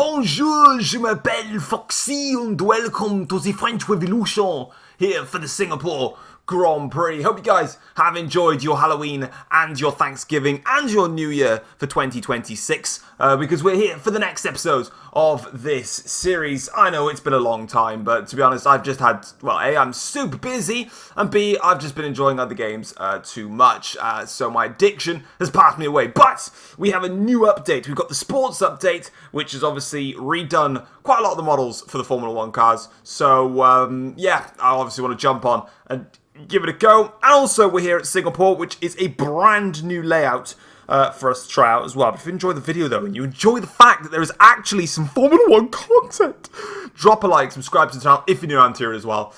Bonjour, je m'appelle Foxy and welcome to the French Revolution here for the Singapore Grand Prix. Hope you guys have enjoyed your Halloween and your Thanksgiving and your New Year for 2026 because we're here for the next episode of this series. I know it's been a long time, but to be honest, I've just had, well, A, I'm super busy, and B, I've just been enjoying other games too much, so my addiction has passed me away. But we have a new update. We've got the sports update, which has obviously redone quite a lot of the models for the Formula 1 cars. So, yeah, I obviously want to jump on and give it a go. And also, we're here at Singapore, which is a brand new layout for us to try out as well. But if you enjoy the video, though, and you enjoy the fact that there is actually some Formula 1 content, drop a like, subscribe to the channel if you're new around here as well,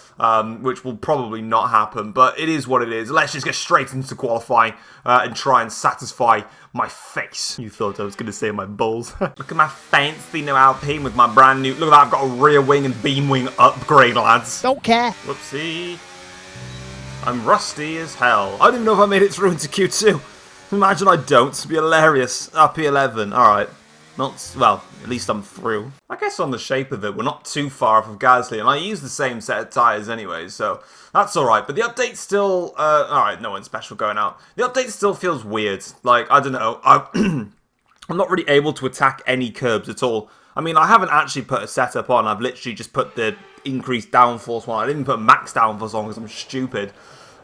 which will probably not happen, but it is what it is. Let's just get straight into qualifying and try and satisfy my face. You thought I was going to say my balls. Look at my fancy new Alpine with my brand new... Look at that, I've got a rear wing and beam wing upgrade, lads. Don't care. Whoopsie. I'm rusty as hell. I didn't know if I made it through into Q2. Imagine I don't. It'd be hilarious. P11. Alright. Not, well, at least I'm through. I guess on the shape of it, we're not too far off of Gasly, and I use the same set of tyres anyway, so that's alright. But the update still, alright, no one special going out. The update still feels weird. Like, I don't know. I'm not really able to attack any curbs at all. I mean, I haven't actually put a setup on. I've literally just put the increased downforce one. I didn't put max downforce on because I'm stupid.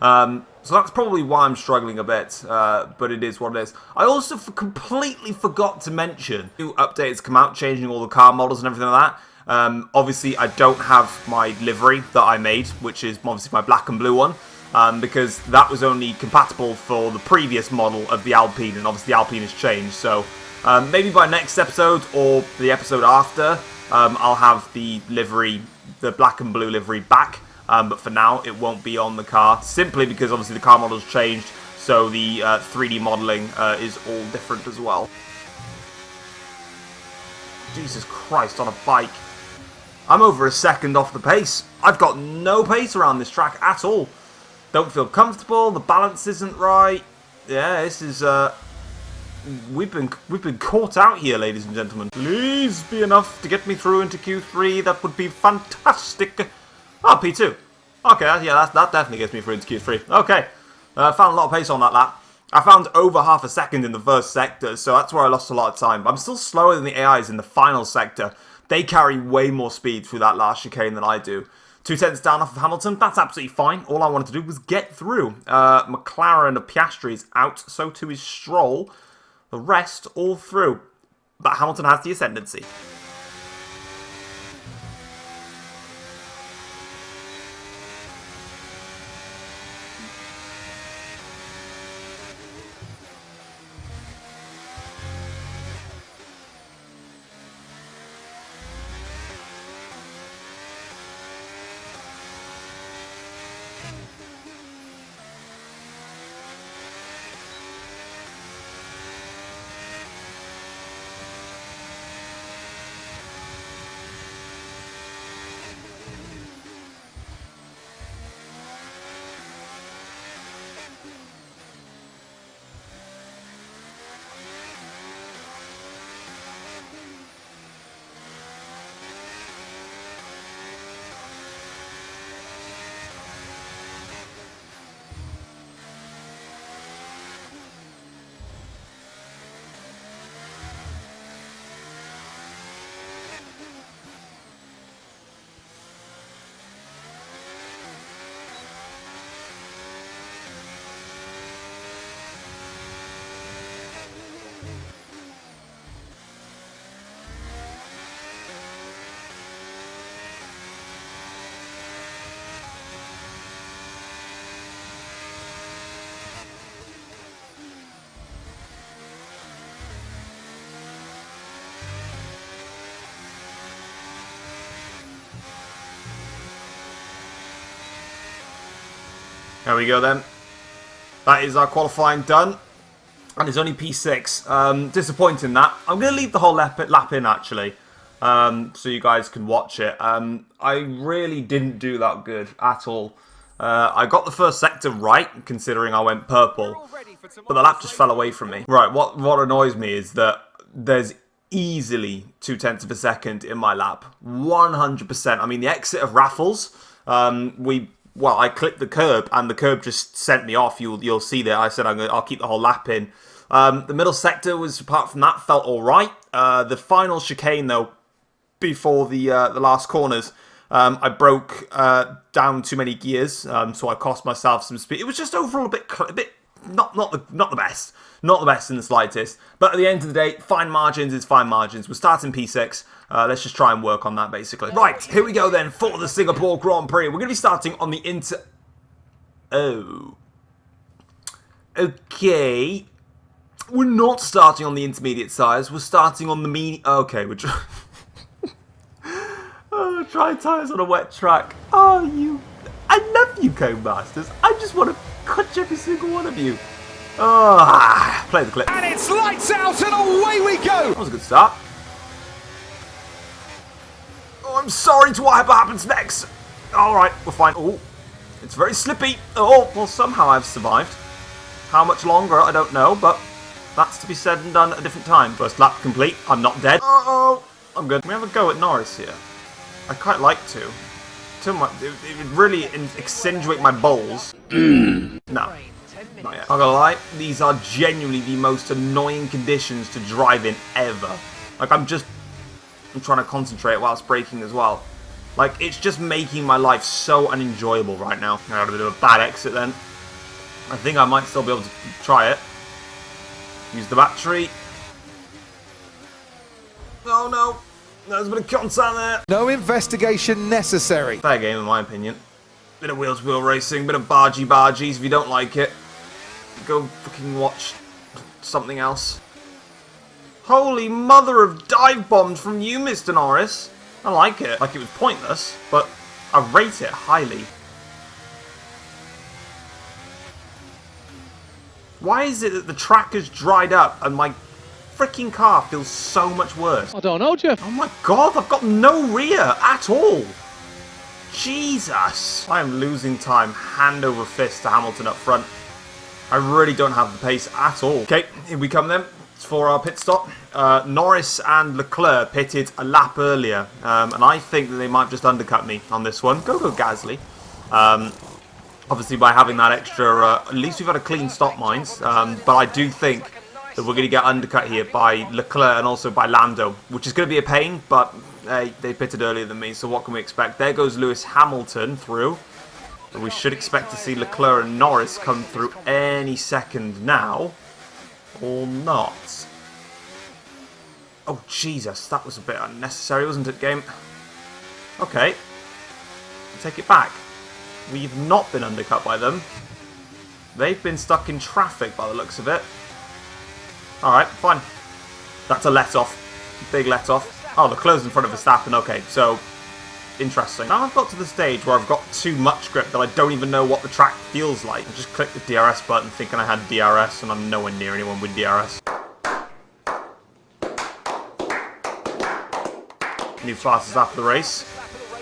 So that's probably why I'm struggling a bit, but it is what it is. I also completely forgot to mention new updates come out, changing all the car models and everything like that. Obviously, I don't have my livery that I made, which is obviously my black and blue one, because that was only compatible for the previous model of the Alpine, and obviously the Alpine has changed. So maybe by next episode or the episode after, I'll have the livery, the black and blue livery back. But for now, it won't be on the car, simply because obviously the car model's changed, so the 3D modelling is all different as well. Jesus Christ, on a bike. I'm over a second off the pace. I've got no pace around this track at all. Don't feel comfortable, the balance isn't right. Yeah, this is... We've been caught out here, ladies and gentlemen. Please be enough to get me through into Q3, that would be fantastic. Oh, P2. Okay, yeah, that definitely gets me through into Q3. Okay, found a lot of pace on that lap. I found over half a second in the first sector, so that's where I lost a lot of time. I'm still slower than the AIs in the final sector. They carry way more speed through that last chicane than I do. 2/10 down off of Hamilton, that's absolutely fine. All I wanted to do was get through. McLaren of Piastri is out, so too is Stroll. The rest all through. But Hamilton has the ascendancy. There we go then. That is our qualifying done. And it's only P6. Disappointing that. I'm going to leave the whole lap in actually. So you guys can watch it. I really didn't do that good at all. I got the first sector right, considering I went purple. But the lap just fell away from me. Right, what annoys me is that there's easily 0.2 of a second in my lap. 100%. I mean, the exit of Raffles, I clipped the curb, and the curb just sent me off. You'll see there. I said I'll keep the whole lap in. The middle sector was, apart from that, felt all right. The final chicane, though, before the last corners, I broke down too many gears, so I cost myself some speed. It was just overall a bit not the best. Not the best in the slightest. But at the end of the day, fine margins is fine margins. We're starting P6. Let's just try and work on that, basically. Right, here we go then for the Singapore Grand Prix. We're going to be starting on the Oh. Okay. We're not starting on the intermediate tyres. We're starting on the Okay, we're trying... try tyres on a wet track. Oh, I love you, Codemasters. I just want to cut every single one of you. Play the clip. And it's lights out and away we go. That was a good start. Oh, I'm sorry to whatever happens next. Alright, we're fine. Oh, it's very slippy. Oh, well, somehow I've survived. How much longer, I don't know, but that's to be said and done at a different time. First lap complete. I'm not dead. Uh-oh. I'm good. Can we have a go at Norris here? I quite like to. It would really accentuate my balls. No. Not yet. Not gonna lie, these are genuinely the most annoying conditions to drive in ever. Like, I'm trying to concentrate whilst braking as well. Like, it's just making my life so unenjoyable right now. I had a bit of a bad exit then. I think I might still be able to try it. Use the battery. Oh no. There's a bit of contact there. No investigation necessary. Fair game in my opinion. Bit of wheel-to-wheel racing, bit of bargy-bargies. If you don't like it, go fucking watch something else. Holy mother of dive bombs from you, Mr. Norris. I like it. Like, it was pointless, but I rate it highly. Why is it that the track has dried up and my freaking car feels so much worse? I don't know, Jeff. Oh my god, I've got no rear at all. Jesus. I am losing time hand over fist to Hamilton up front. I really don't have the pace at all. Okay, here we come then. It's for our pit stop. Norris and Leclerc pitted a lap earlier, and I think that they might just undercut me on this one. Go Gasly. Obviously, by having that extra, at least we've had a clean stop, minds. But I do think that we're going to get undercut here by Leclerc and also by Lando, which is going to be a pain, but they pitted earlier than me, so what can we expect? There goes Lewis Hamilton through. But we should expect to see Leclerc and Norris come through any second now. Or not. Oh, Jesus, that was a bit unnecessary, wasn't it, game? Okay. Take it back. We've not been undercut by them. They've been stuck in traffic by the looks of it. Alright, fine. That's a let-off. Big let-off. Oh, Leclerc's in front of Verstappen. Okay, so... interesting. Now I've got to the stage where I've got too much grip that I don't even know what the track feels like. I just clicked the DRS button thinking I had DRS, and I'm nowhere near anyone with DRS. New fastest lap of the race.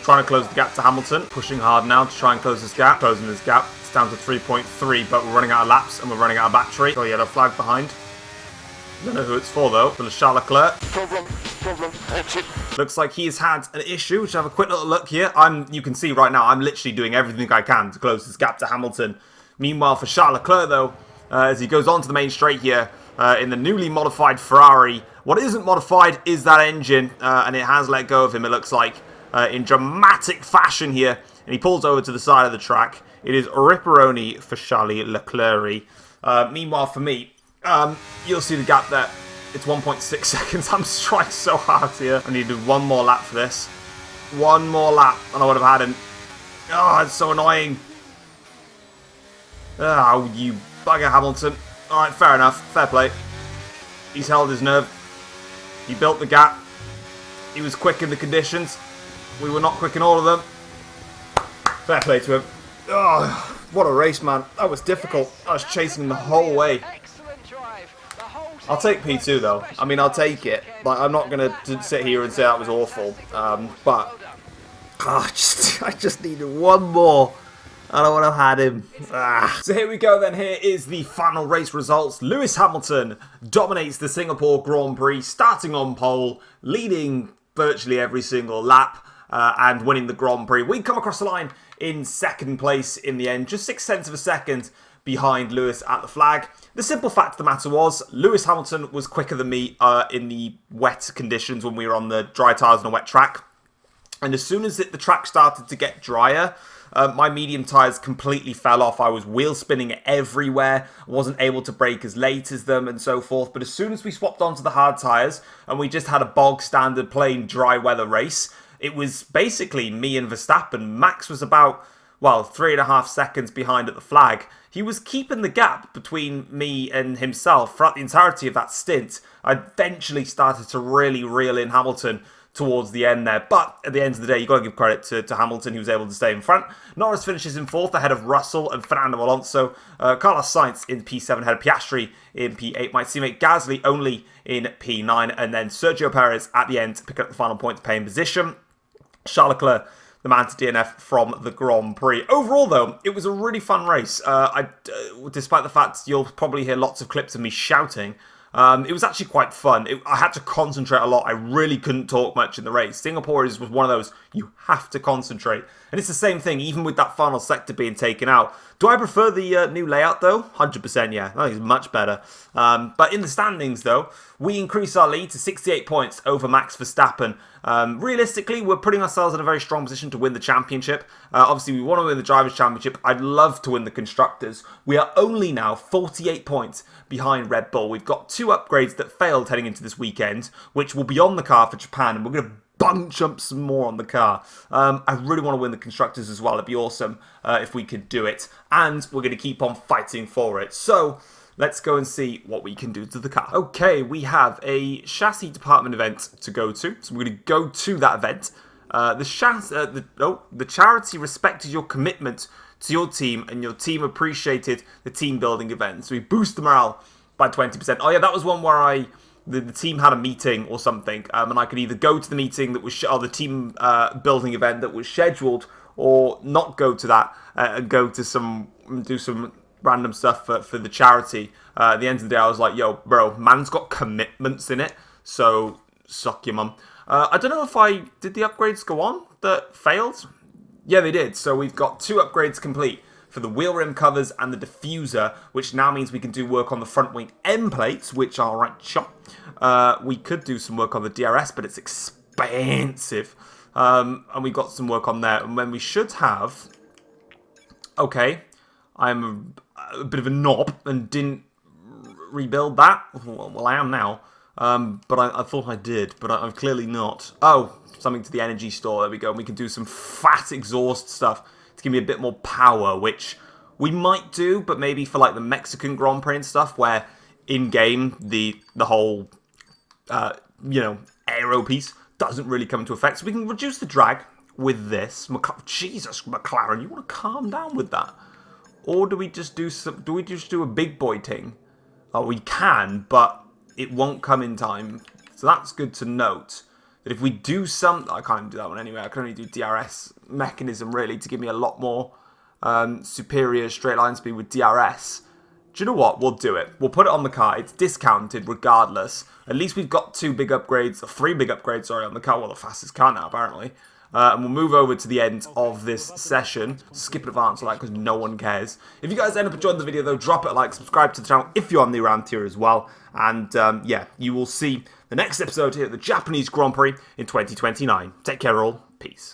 Trying to close the gap to Hamilton. Pushing hard now to try and close this gap. Closing this gap. It's down to 3.3, but we're running out of laps and we're running out of battery. Got a yellow flag behind. Don't know who it's for though. For Charles Leclerc. Problem. Looks like he's had an issue. We should have a quick little look here. You can see right now, I'm literally doing everything I can to close this gap to Hamilton. Meanwhile, for Charles Leclerc though, as he goes onto the main straight here, in the newly modified Ferrari, what isn't modified is that engine, and it has let go of him, it looks like, in dramatic fashion here. And he pulls over to the side of the track. It is Ripperoni for Charles Leclerc. Meanwhile, for me, you'll see the gap there. It's 1.6 seconds. I'm trying so hard here. I need to do one more lap for this. One more lap, and I would have had him. Oh, it's so annoying. Oh, you bugger, Hamilton. Alright, fair enough. Fair play. He's held his nerve. He built the gap. He was quick in the conditions. We were not quick in all of them. Fair play to him. Oh, what a race, man. That was difficult. I was chasing him the whole way. I'll take P2 though. I mean, I'll take it. Like, I'm not going to sit here and say that was awful. But I just needed one more I don't want to have had him. So here we go then. Here is the final race results. Lewis Hamilton dominates the Singapore Grand Prix, starting on pole, leading virtually every single lap, and winning the Grand Prix. We come across the line in second place in the end, just 0.6 of a second behind Lewis at the flag. The simple fact of the matter was, Lewis Hamilton was quicker than me in the wet conditions when we were on the dry tyres on a wet track. And as soon as the track started to get drier, my medium tyres completely fell off. I was wheel spinning everywhere. I wasn't able to brake as late as them and so forth. But as soon as we swapped onto the hard tyres and we just had a bog standard plain dry weather race, it was basically me and Verstappen. Max was about, well, 3.5 seconds behind at the flag. He was keeping the gap between me and himself throughout the entirety of that stint. I eventually started to really reel in Hamilton towards the end there. But at the end of the day, you've got to give credit to Hamilton. He was able to stay in front. Norris finishes in 4th ahead of Russell and Fernando Alonso. Carlos Sainz in P7 ahead of Piastri in P8. My teammate Gasly only in P9. And then Sergio Perez at the end to pick up the final points paying position. Charles Leclerc, the man to DNF from the Grand Prix. Overall, though, it was a really fun race. Despite the fact you'll probably hear lots of clips of me shouting, it was actually quite fun. I had to concentrate a lot. I really couldn't talk much in the race. Singapore was one of those, you have to concentrate. And it's the same thing, even with that final sector being taken out. Do I prefer the new layout, though? 100%, yeah. I think it's much better. But in the standings, though, we increase our lead to 68 points over Max Verstappen. Realistically, we're putting ourselves in a very strong position to win the championship. Obviously, we want to win the Drivers' Championship. I'd love to win the Constructors. We are only now 48 points behind Red Bull. We've got 2 upgrades that failed heading into this weekend, which will be on the car for Japan, and we're going to bunch up some more on the car. I really want to win the Constructors as well. It'd be awesome if we could do it. And we're going to keep on fighting for it. So let's go and see what we can do to the car. Okay, we have a chassis department event to go to. So we're going to go to that event. The charity respected your commitment to your team, and your team appreciated the team building event. So we boost the morale by 20%. Oh yeah, that was one where the team had a meeting or something, and I could either go to the meeting that was or the team building event that was scheduled, or not go to that and go to do some random stuff for the charity. At the end of the day, I was like, yo, bro, man's got commitments in it, so suck your mum. I don't know if did the upgrades go on that failed? Yeah, they did. So we've got 2 upgrades complete for the wheel rim covers and the diffuser, which now means we can do work on the front wing end plates, which are right shot. We could do some work on the DRS, but it's expensive. And we got some work on there. And when we should have... Okay, I'm a bit of a knob and didn't rebuild that. Well, I am now. But I thought I did, but I've clearly not. Oh, something to the energy store. There we go. And we can do some fat exhaust stuff to give me a bit more power, which we might do, but maybe for like the Mexican Grand Prix and stuff, where in-game the whole, aero piece doesn't really come into effect. So we can reduce the drag with this. Jesus, McLaren, you want to calm down with that? Or do we just do a big boy thing? Oh, we can, but it won't come in time. So that's good to note. That if we do I can't do that one anyway. I can only do DRS mechanism really to give me a lot more superior straight line speed with DRS. Do you know what? We'll do it. We'll put it on the car. It's discounted regardless. At least we've got 3 big upgrades on the car. Well, the fastest car now apparently. And we'll move over to the end of this session. Skip advance all that because no one cares. If you guys end up enjoying the video though, drop it a like, subscribe to the channel if you're new around here as well. And yeah, you will see the next episode here at the Japanese Grand Prix in 2029. Take care all. Peace.